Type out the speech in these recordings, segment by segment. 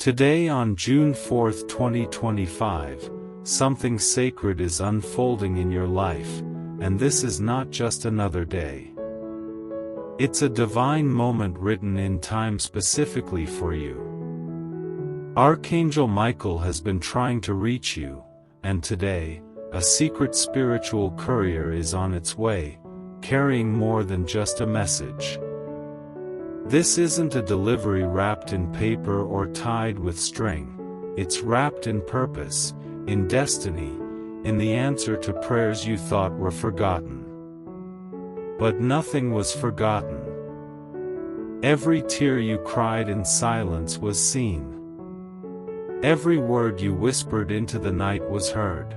Today on June 4th, 2025, something sacred is unfolding in your life, and this is not just another day. It's a divine moment written in time specifically for you. Archangel Michael has been trying to reach you, and today, a secret spiritual courier is on its way, carrying more than just a message. This isn't a delivery wrapped in paper or tied with string. It's wrapped in purpose, in destiny, in the answer to prayers you thought were forgotten. But nothing was forgotten. Every tear you cried in silence was seen. Every word you whispered into the night was heard.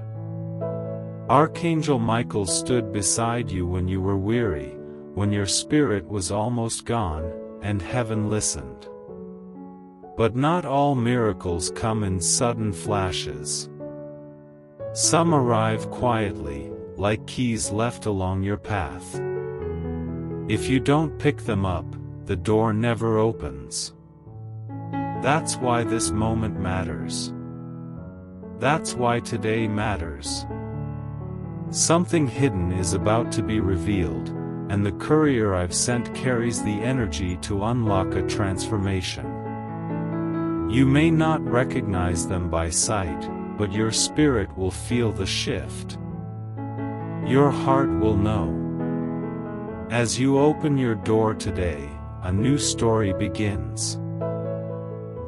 Archangel Michael stood beside you when you were weary, when your spirit was almost gone, and heaven listened. But not all miracles come in sudden flashes. Some arrive quietly, like keys left along your path. If you don't pick them up, the door never opens. That's why this moment matters. That's why today matters. Something hidden is about to be revealed, and the courier I've sent carries the energy to unlock a transformation. You may not recognize them by sight, but your spirit will feel the shift. Your heart will know. As you open your door today, a new story begins.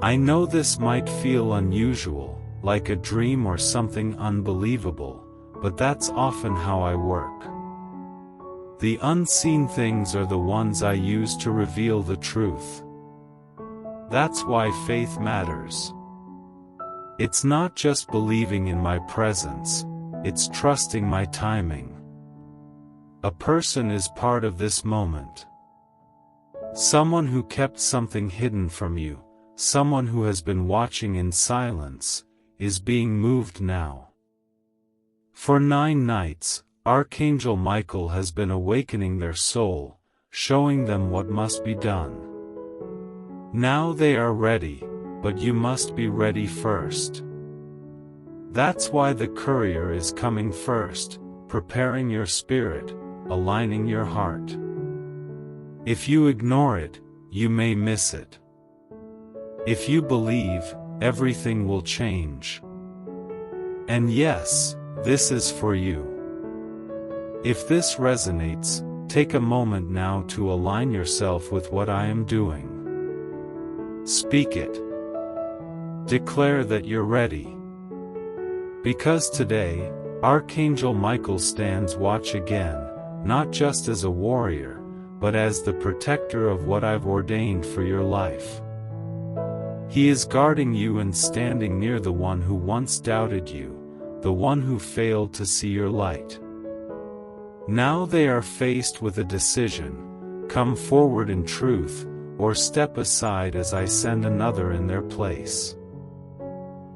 I know this might feel unusual, like a dream or something unbelievable, but that's often how I work. The unseen things are the ones I use to reveal the truth. That's why faith matters. It's not just believing in my presence, it's trusting my timing. A person is part of this moment. Someone who kept something hidden from you, someone who has been watching in silence, is being moved now. For 9 nights, Archangel Michael has been awakening their soul, showing them what must be done. Now they are ready, but you must be ready first. That's why the courier is coming first, preparing your spirit, aligning your heart. If you ignore it, you may miss it. If you believe, everything will change. And yes, this is for you. If this resonates, take a moment now to align yourself with what I am doing. Speak it. Declare that you're ready. Because today, Archangel Michael stands watch again, not just as a warrior, but as the protector of what I've ordained for your life. He is guarding you and standing near the one who once doubted you, the one who failed to see your light. Now they are faced with a decision: come forward in truth, or step aside as I send another in their place.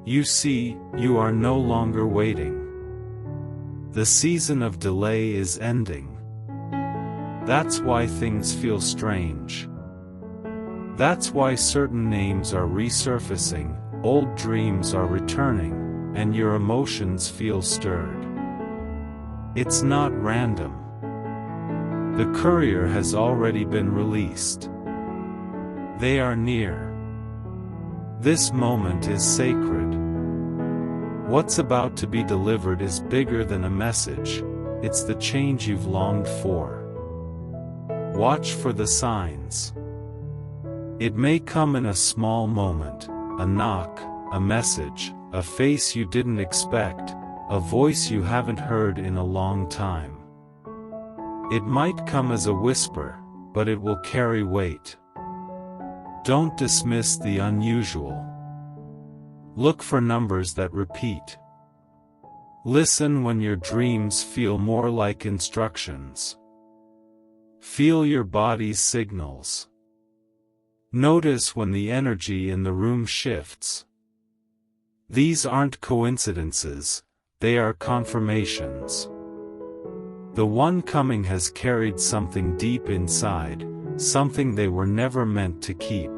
You see, you are no longer waiting. The season of delay is ending. That's why things feel strange. That's why certain names are resurfacing, old dreams are returning, and your emotions feel stirred. It's not random. The courier has already been released. They are near. This moment is sacred. What's about to be delivered is bigger than a message, it's the change you've longed for. Watch for the signs. It may come in a small moment, a knock, a message, a face you didn't expect, a voice you haven't heard in a long time. It might come as a whisper, but it will carry weight. Don't dismiss the unusual. Look for numbers that repeat. Listen when your dreams feel more like instructions. Feel your body's signals. Notice when the energy in the room shifts. These aren't coincidences. They are confirmations. The one coming has carried something deep inside, something they were never meant to keep.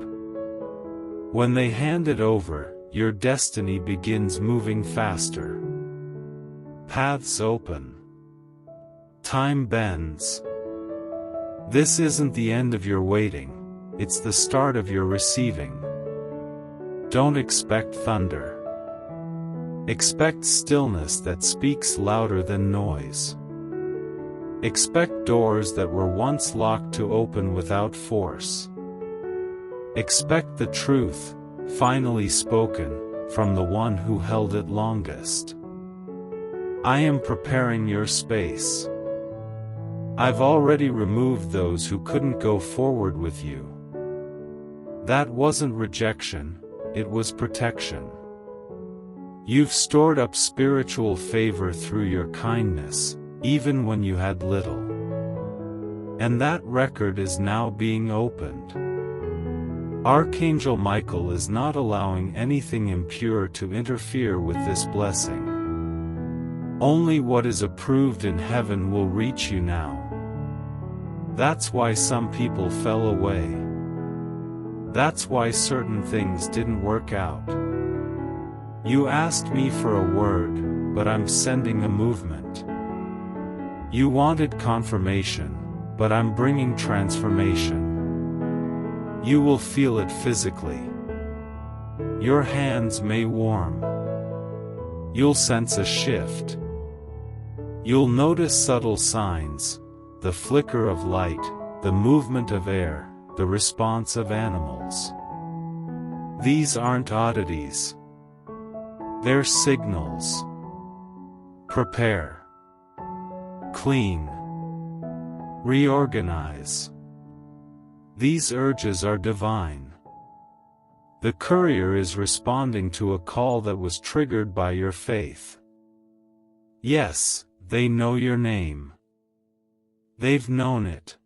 When they hand it over, your destiny begins moving faster. Paths open. Time bends. This isn't the end of your waiting, it's the start of your receiving. Don't expect thunder. Expect stillness that speaks louder than noise. Expect doors that were once locked to open without force. Expect the truth, finally spoken, from the one who held it longest. I am preparing your space. I've already removed those who couldn't go forward with you. That wasn't rejection, it was protection. You've stored up spiritual favor through your kindness, even when you had little. And that record is now being opened. Archangel Michael is not allowing anything impure to interfere with this blessing. Only what is approved in heaven will reach you now. That's why some people fell away. That's why certain things didn't work out. You asked me for a word, but I'm sending a movement. You wanted confirmation, but I'm bringing transformation. You will feel it physically. Your hands may warm. You'll sense a shift. You'll notice subtle signs, the flicker of light, the movement of air, the response of animals. These aren't oddities. They're signals. Prepare. Clean. Reorganize. These urges are divine. The courier is responding to a call that was triggered by your faith. Yes, they know your name. They've known it.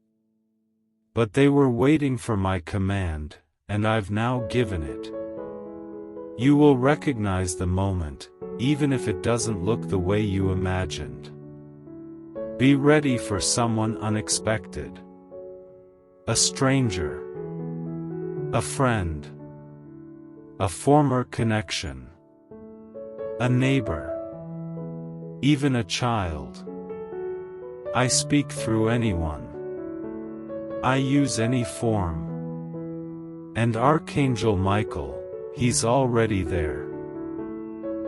But they were waiting for my command, and I've now given it. You will recognize the moment, even if it doesn't look the way you imagined. Be ready for someone unexpected. A stranger. A friend. A former connection. A neighbor. Even a child. I speak through anyone. I use any form. And Archangel Michael, he's already there.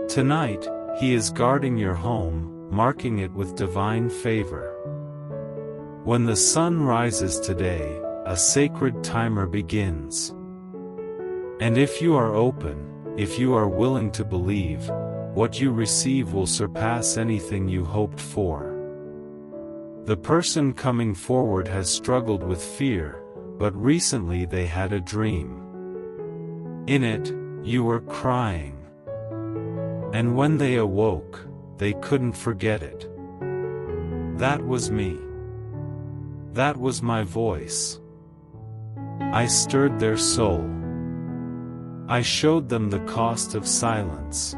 Tonight, he is guarding your home, marking it with divine favor. When the sun rises today, a sacred timer begins. And if you are open, if you are willing to believe, what you receive will surpass anything you hoped for. The person coming forward has struggled with fear, but recently they had a dream. In it, you were crying. And when they awoke, they couldn't forget it. That was me. That was my voice. I stirred their soul. I showed them the cost of silence.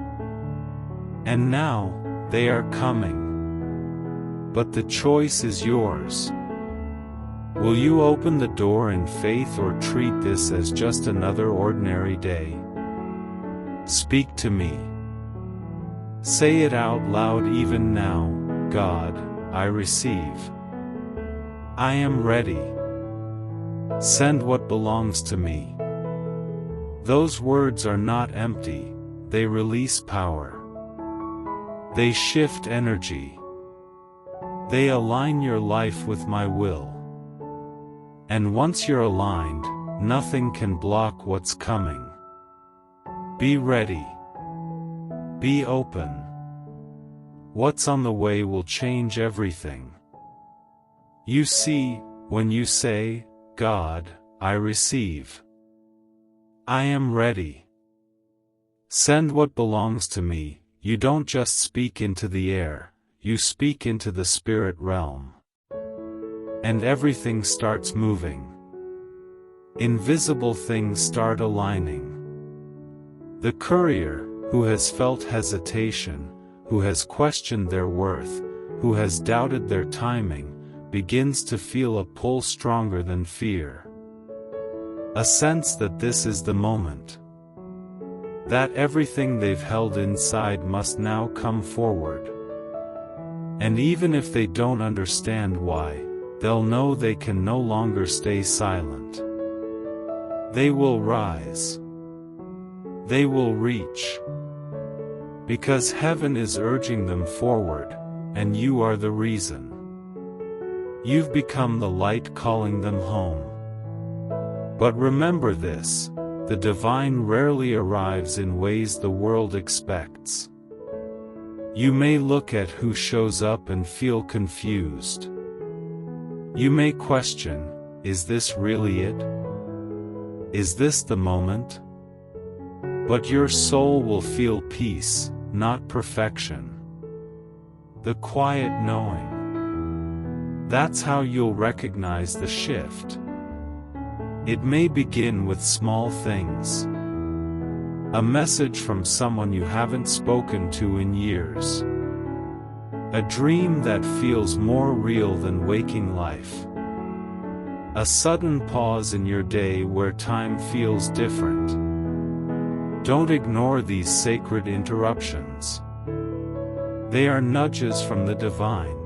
And now, they are coming. But the choice is yours. Will you open the door in faith or treat this as just another ordinary day? Speak to me. Say it out loud even now, God, I receive. I am ready. Send what belongs to me. Those words are not empty, they release power. They shift energy. They align your life with my will. And once you're aligned, nothing can block what's coming. Be ready. Be open. What's on the way will change everything. You see, when you say, God, I receive. I am ready. Send what belongs to me, you don't just speak into the air, you speak into the spirit realm. And everything starts moving. Invisible things start aligning. The courier, who has felt hesitation, who has questioned their worth, who has doubted their timing, begins to feel a pull stronger than fear. A sense that this is the moment. that everything they've held inside must now come forward. And even if they don't understand why, they'll know they can no longer stay silent. They will rise. They will reach. Because heaven is urging them forward, and you are the reason. You've become the light calling them home. But remember this, the divine rarely arrives in ways the world expects. You may look at who shows up and feel confused. You may question, is this really it? Is this the moment? But your soul will feel peace, not perfection. The quiet knowing. That's how you'll recognize the shift. It may begin with small things. A message from someone you haven't spoken to in years. A dream that feels more real than waking life. A sudden pause in your day where time feels different. Don't ignore these sacred interruptions. They are nudges from the divine.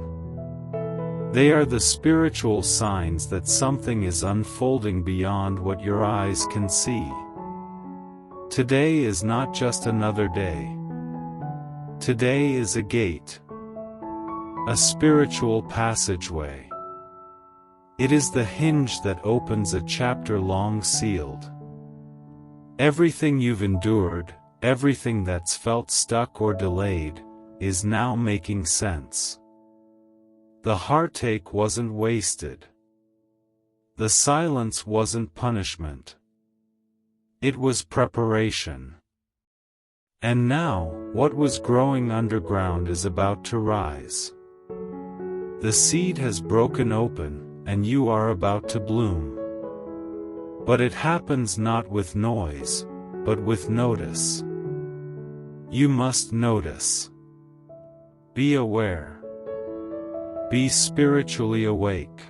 They are the spiritual signs that something is unfolding beyond what your eyes can see. Today is not just another day. Today is a gate. A spiritual passageway. It is the hinge that opens a chapter long sealed. Everything you've endured, everything that's felt stuck or delayed, is now making sense. The heartache wasn't wasted. The silence wasn't punishment. It was preparation. And now, what was growing underground is about to rise. The seed has broken open, and you are about to bloom. But it happens not with noise, but with notice. You must notice. Be aware. Be spiritually awake.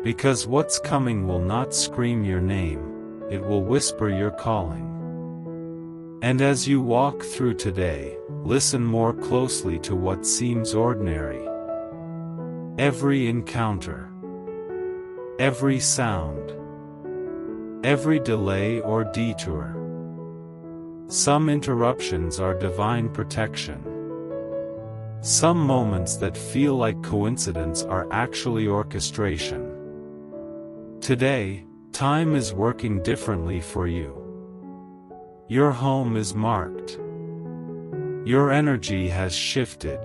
Because what's coming will not scream your name, it will whisper your calling. And as you walk through today, listen more closely to what seems ordinary. Every encounter, every sound, every delay or detour. Some interruptions are divine protection. Some moments that feel like coincidence are actually orchestration. Today, time is working differently for you. Your home is marked. Your energy has shifted.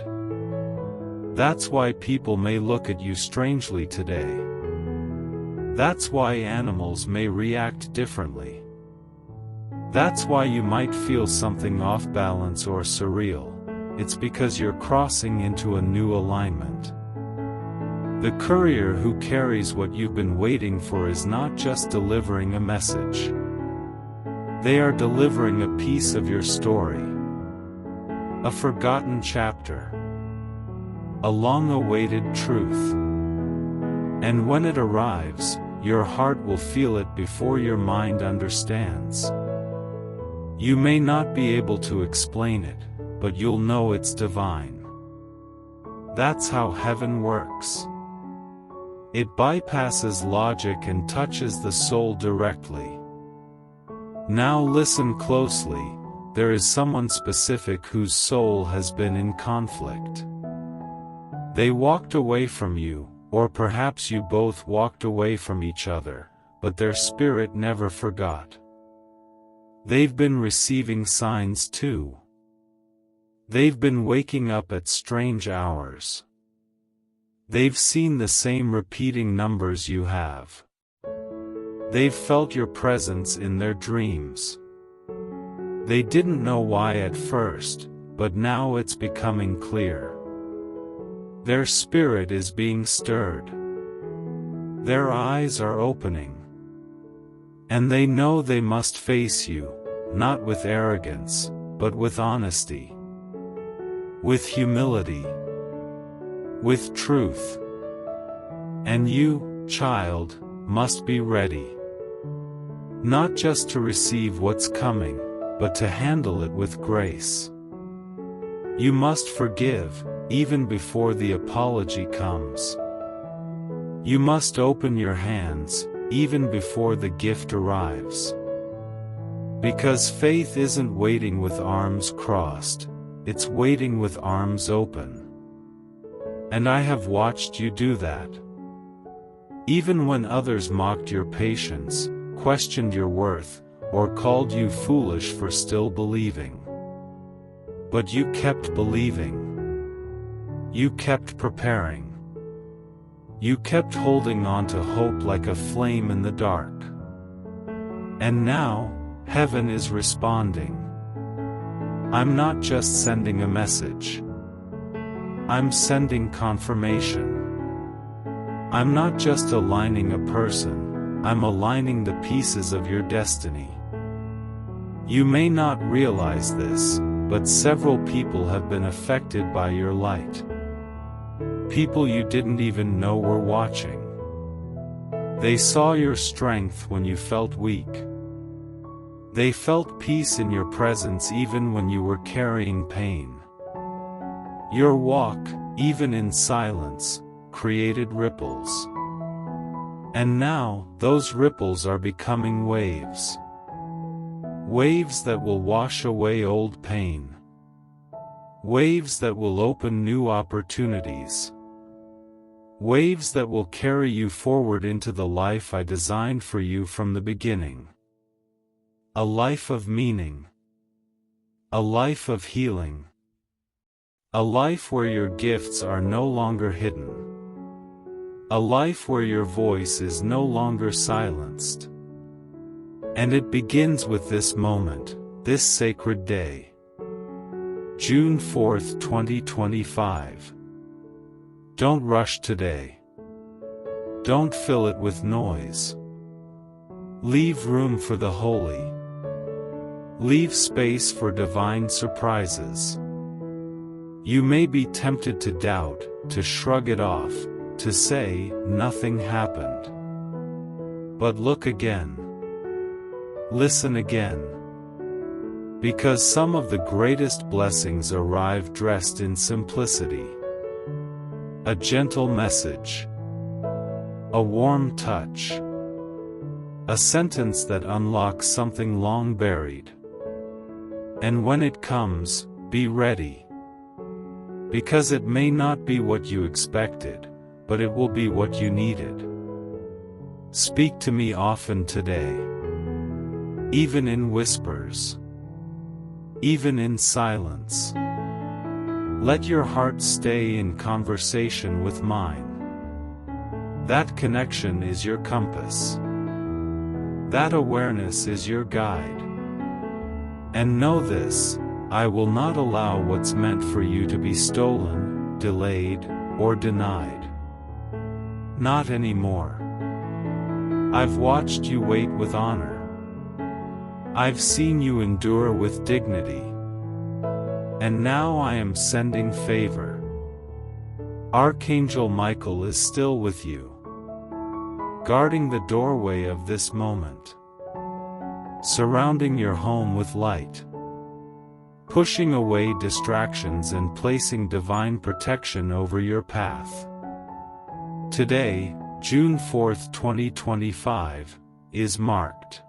That's why people may look at you strangely today. That's why animals may react differently. That's why you might feel something off balance or surreal. It's because you're crossing into a new alignment. The courier who carries what you've been waiting for is not just delivering a message. They are delivering a piece of your story. A forgotten chapter. A long-awaited truth. And when it arrives, your heart will feel it before your mind understands. You may not be able to explain it, but you'll know it's divine. That's how heaven works. It bypasses logic and touches the soul directly. Now listen closely, there is someone specific whose soul has been in conflict. They walked away from you, or perhaps you both walked away from each other, but their spirit never forgot. They've been receiving signs too. They've been waking up at strange hours. They've seen the same repeating numbers you have. They've felt your presence in their dreams. They didn't know why at first, but now it's becoming clear. Their spirit is being stirred. Their eyes are opening. And they know they must face you, not with arrogance, but with honesty. With humility. With truth. And you, child, must be ready. Not just to receive what's coming, but to handle it with grace. You must forgive, even before the apology comes. You must open your hands, even before the gift arrives. Because faith isn't waiting with arms crossed, it's waiting with arms open. And I have watched you do that. Even when others mocked your patience, questioned your worth, or called you foolish for still believing. But you kept believing. You kept preparing. You kept holding on to hope like a flame in the dark. And now, heaven is responding. I'm not just sending a message. I'm sending confirmation. I'm not just aligning a person, I'm aligning the pieces of your destiny. You may not realize this, but several people have been affected by your light. People you didn't even know were watching. They saw your strength when you felt weak. They felt peace in your presence even when you were carrying pain. Your walk, even in silence, created ripples. And now, those ripples are becoming waves. Waves that will wash away old pain. Waves that will open new opportunities. Waves that will carry you forward into the life I designed for you from the beginning. A life of meaning. A life of healing. A life where your gifts are no longer hidden. A life where your voice is no longer silenced. And it begins with this moment, this sacred day. June 4th, 2025. Don't rush today. Don't fill it with noise. Leave room for the holy. Leave space for divine surprises. You may be tempted to doubt, to shrug it off, to say, nothing happened. But look again. Listen again. Because some of the greatest blessings arrive dressed in simplicity. A gentle message. A warm touch. A sentence that unlocks something long buried. And when it comes, be ready. Because it may not be what you expected, but it will be what you needed. Speak to me often today. Even in whispers. Even in silence. Let your heart stay in conversation with mine. That connection is your compass. That awareness is your guide. And know this, I will not allow what's meant for you to be stolen, delayed, or denied. Not anymore. I've watched you wait with honor. I've seen you endure with dignity. And now I am sending favor. Archangel Michael is still with you, guarding the doorway of this moment, surrounding your home with light, pushing away distractions and placing divine protection over your path. Today, June 4th, 2025, is marked.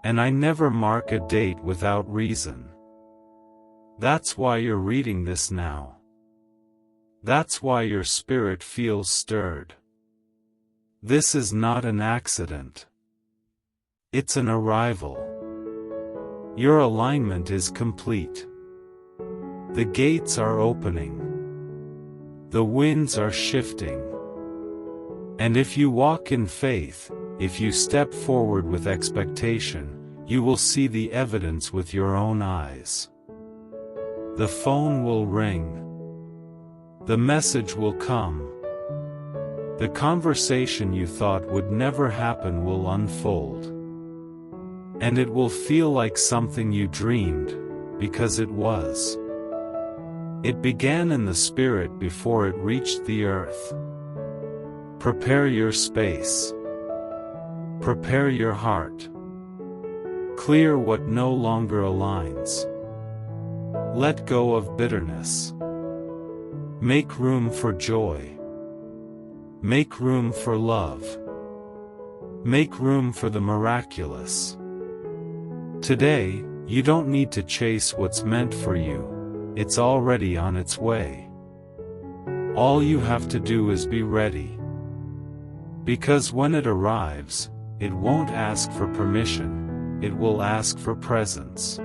And I never mark a date without reason. That's why you're reading this now. That's why your spirit feels stirred. This is not an accident. It's an arrival. Your alignment is complete. The gates are opening. The winds are shifting. And if you walk in faith, if you step forward with expectation, you will see the evidence with your own eyes. The phone will ring. The message will come. The conversation you thought would never happen will unfold. And it will feel like something you dreamed, because it was. It began in the spirit before it reached the earth. Prepare your space. Prepare your heart. Clear what no longer aligns. Let go of bitterness. Make room for joy. Make room for love. Make room for the miraculous. Today, you don't need to chase what's meant for you. It's already on its way. All you have to do is be ready. Because when it arrives, it won't ask for permission, it will ask for presence.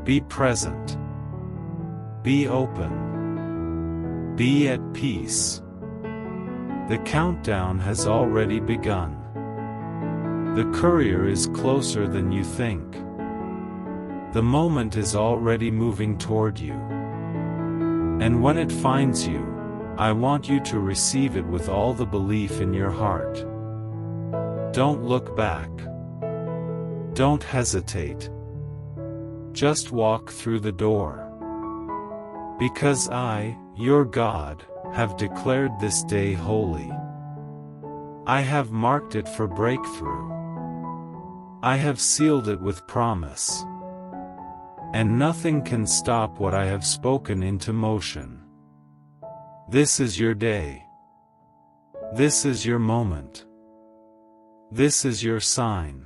Be present. Be open. Be at peace. The countdown has already begun. The courier is closer than you think. The moment is already moving toward you. And when it finds you, I want you to receive it with all the belief in your heart. Don't look back. Don't hesitate. Just walk through the door. Because I, your God, have declared this day holy. I have marked it for breakthrough. I have sealed it with promise. And nothing can stop what I have spoken into motion. This is your day. This is your moment. This is your sign.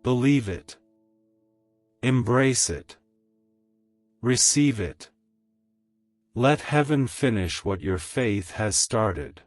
Believe it. Embrace it. Receive it. Let heaven finish what your faith has started.